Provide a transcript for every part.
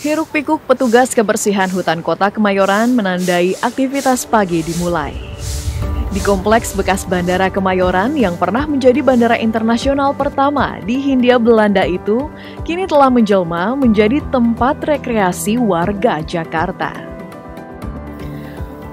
Hiruk-pikuk petugas kebersihan hutan kota Kemayoran menandai aktivitas pagi dimulai. Di kompleks bekas Bandara Kemayoran yang pernah menjadi bandara internasional pertama di Hindia Belanda itu, kini telah menjelma menjadi tempat rekreasi warga Jakarta.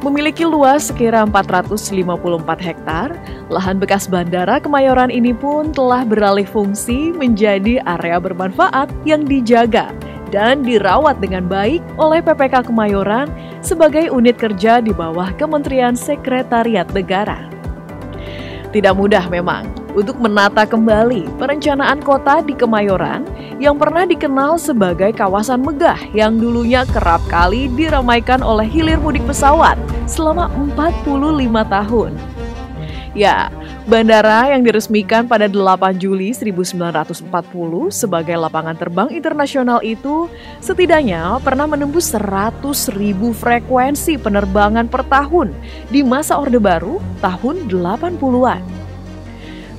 Memiliki luas sekira 454 hektar, lahan bekas Bandara Kemayoran ini pun telah beralih fungsi menjadi area bermanfaat yang dijaga dan dirawat dengan baik oleh PPK Kemayoran sebagai unit kerja di bawah Kementerian Sekretariat Negara. Tidak mudah memang untuk menata kembali perencanaan kota di Kemayoran yang pernah dikenal sebagai kawasan megah yang dulunya kerap kali diramaikan oleh hilir mudik pesawat selama 45 tahun. Ya, bandara yang diresmikan pada 8 Juli 1940 sebagai lapangan terbang internasional itu setidaknya pernah menembus 100.000 frekuensi penerbangan per tahun di masa Orde Baru tahun 80-an.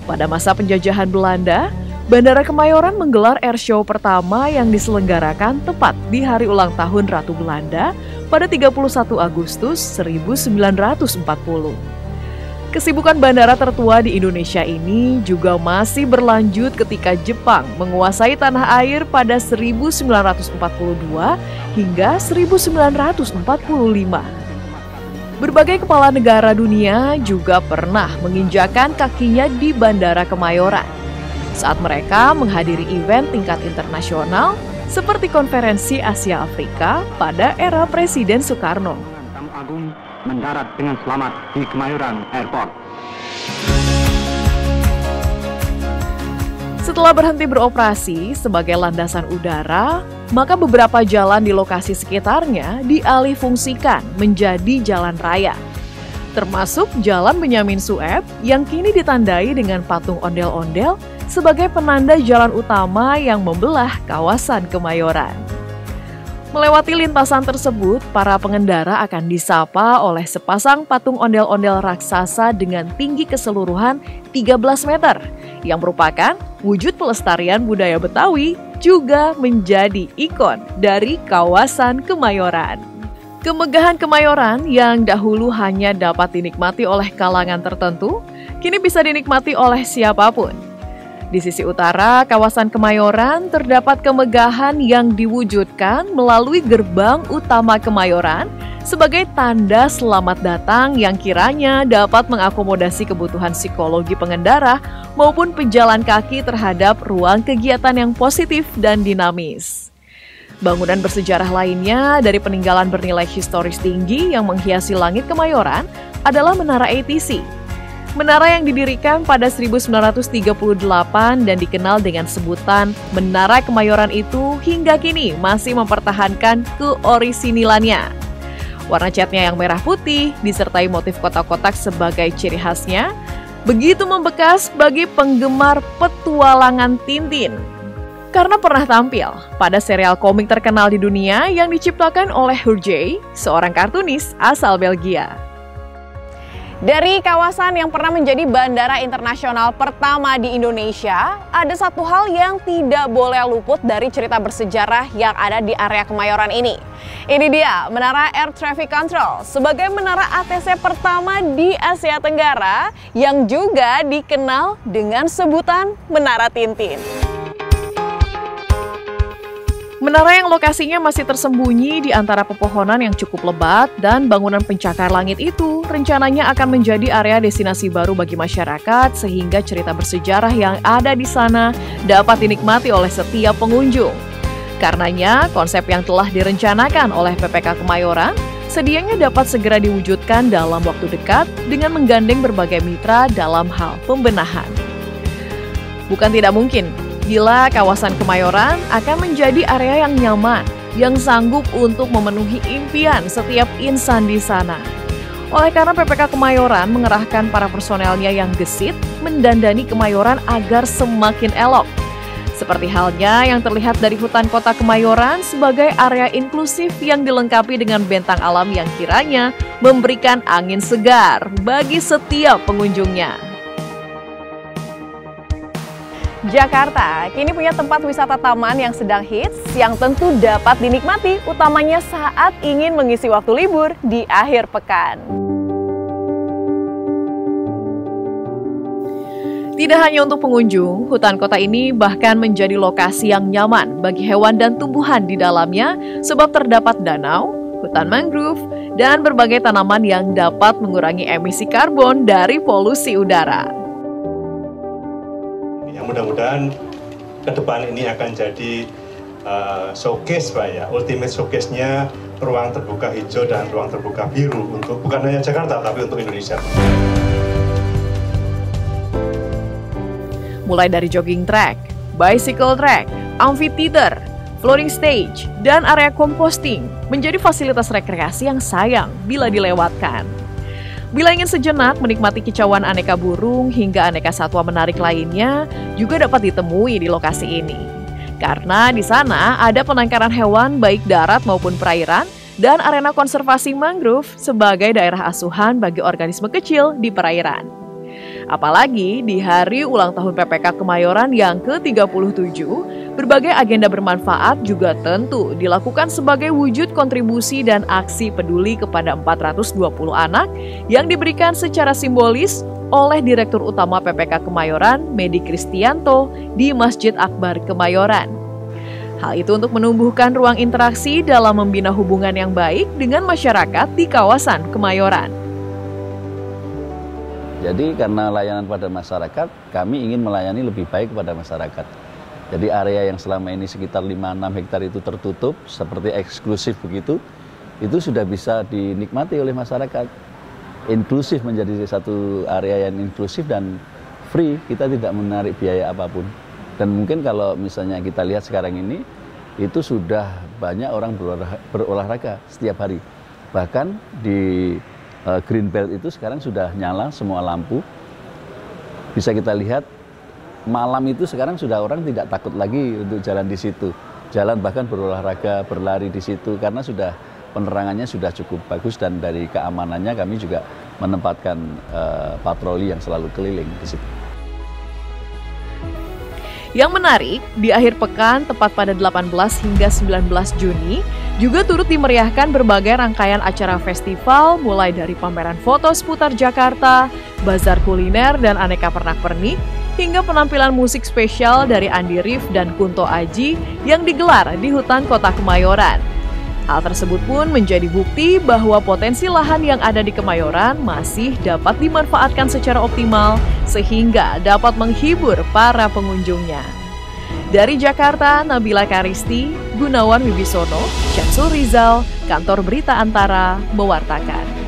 Pada masa penjajahan Belanda, Bandara Kemayoran menggelar airshow pertama yang diselenggarakan tepat di hari ulang tahun Ratu Belanda pada 31 Agustus 1940. Kesibukan bandara tertua di Indonesia ini juga masih berlanjut ketika Jepang menguasai tanah air pada 1942 hingga 1945. Berbagai kepala negara dunia juga pernah menginjakan kakinya di Bandara Kemayoran saat mereka menghadiri event tingkat internasional seperti Konferensi Asia Afrika pada era Presiden Soekarno. Tamu Agung mendarat dengan selamat di Kemayoran Airport. Setelah berhenti beroperasi sebagai landasan udara, maka beberapa jalan di lokasi sekitarnya dialihfungsikan menjadi jalan raya. Termasuk Jalan Benyamin Sueb yang kini ditandai dengan patung ondel-ondel sebagai penanda jalan utama yang membelah kawasan Kemayoran. Melewati lintasan tersebut, para pengendara akan disapa oleh sepasang patung ondel-ondel raksasa dengan tinggi keseluruhan 13 meter, yang merupakan wujud pelestarian budaya Betawi, juga menjadi ikon dari kawasan Kemayoran. Kemegahan Kemayoran yang dahulu hanya dapat dinikmati oleh kalangan tertentu, kini bisa dinikmati oleh siapapun. Di sisi utara kawasan Kemayoran terdapat kemegahan yang diwujudkan melalui gerbang utama Kemayoran sebagai tanda selamat datang yang kiranya dapat mengakomodasi kebutuhan psikologi pengendara maupun pejalan kaki terhadap ruang kegiatan yang positif dan dinamis. Bangunan bersejarah lainnya dari peninggalan bernilai historis tinggi yang menghiasi langit Kemayoran adalah Menara ATC. Menara yang didirikan pada 1938 dan dikenal dengan sebutan Menara Kemayoran itu hingga kini masih mempertahankan keorisinilannya. Warna catnya yang merah putih disertai motif kotak-kotak sebagai ciri khasnya, begitu membekas bagi penggemar petualangan Tintin. Karena pernah tampil pada serial komik terkenal di dunia yang diciptakan oleh Hergé, seorang kartunis asal Belgia. Dari kawasan yang pernah menjadi bandara internasional pertama di Indonesia, ada satu hal yang tidak boleh luput dari cerita bersejarah yang ada di area Kemayoran ini. Ini dia, Menara Air Traffic Control, sebagai menara ATC pertama di Asia Tenggara yang juga dikenal dengan sebutan Menara Tintin. Menara yang lokasinya masih tersembunyi di antara pepohonan yang cukup lebat dan bangunan pencakar langit itu rencananya akan menjadi area destinasi baru bagi masyarakat sehingga cerita bersejarah yang ada di sana dapat dinikmati oleh setiap pengunjung. Karenanya, konsep yang telah direncanakan oleh PPK Kemayoran sedianya dapat segera diwujudkan dalam waktu dekat dengan menggandeng berbagai mitra dalam hal pembenahan. Bukan tidak mungkin bila kawasan Kemayoran akan menjadi area yang nyaman, yang sanggup untuk memenuhi impian setiap insan di sana. Oleh karena PPK Kemayoran mengerahkan para personelnya yang gesit mendandani Kemayoran agar semakin elok. Seperti halnya yang terlihat dari hutan kota Kemayoran sebagai area inklusif yang dilengkapi dengan bentang alam yang kiranya memberikan angin segar bagi setiap pengunjungnya. Jakarta kini punya tempat wisata taman yang sedang hits yang tentu dapat dinikmati utamanya saat ingin mengisi waktu libur di akhir pekan. Tidak hanya untuk pengunjung, hutan kota ini bahkan menjadi lokasi yang nyaman bagi hewan dan tumbuhan di dalamnya sebab terdapat danau, hutan mangrove, dan berbagai tanaman yang dapat mengurangi emisi karbon dari polusi udara. Mudah-mudahan ke depan ini akan jadi showcase Pak ya, ultimate showcase-nya ruang terbuka hijau dan ruang terbuka biru untuk bukan hanya Jakarta tapi untuk Indonesia. Mulai dari jogging track, bicycle track, amphitheater, floating stage, dan area composting menjadi fasilitas rekreasi yang sayang bila dilewatkan. Bila ingin sejenak menikmati kicauan aneka burung hingga aneka satwa menarik lainnya juga dapat ditemui di lokasi ini. Karena di sana ada penangkaran hewan baik darat maupun perairan dan arena konservasi mangrove sebagai daerah asuhan bagi organisme kecil di perairan. Apalagi di hari ulang tahun PPK Kemayoran yang ke-37, berbagai agenda bermanfaat juga tentu dilakukan sebagai wujud kontribusi dan aksi peduli kepada 420 anak yang diberikan secara simbolis oleh Direktur Utama PPK Kemayoran, Medi Kristianto, di Masjid Akbar Kemayoran. Hal itu untuk menumbuhkan ruang interaksi dalam membina hubungan yang baik dengan masyarakat di kawasan Kemayoran. Jadi karena layanan pada masyarakat, kami ingin melayani lebih baik kepada masyarakat. Jadi area yang selama ini sekitar 5-6 hektar itu tertutup, seperti eksklusif begitu, itu sudah bisa dinikmati oleh masyarakat. Inklusif menjadi satu area yang inklusif dan free, kita tidak menarik biaya apapun. Dan mungkin kalau misalnya kita lihat sekarang ini, itu sudah banyak orang berolahraga setiap hari. Bahkan di Green Belt itu sekarang sudah nyala semua lampu. Bisa kita lihat malam itu sekarang sudah orang tidak takut lagi untuk jalan di situ. Jalan bahkan berolahraga, berlari di situ karena sudah penerangannya sudah cukup bagus dan dari keamanannya kami juga menempatkan patroli yang selalu keliling di situ. Yang menarik, di akhir pekan tepat pada 18 hingga 19 Juni juga turut dimeriahkan berbagai rangkaian acara festival mulai dari pameran foto seputar Jakarta, bazar kuliner dan aneka pernak-pernik, hingga penampilan musik spesial dari Andi Rif dan Kunto Aji yang digelar di hutan kota Kemayoran. Hal tersebut pun menjadi bukti bahwa potensi lahan yang ada di Kemayoran masih dapat dimanfaatkan secara optimal sehingga dapat menghibur para pengunjungnya. Dari Jakarta, Nabila Karisti, Gunawan Wibisono, Syamsul Rizal, Kantor Berita Antara, mewartakan.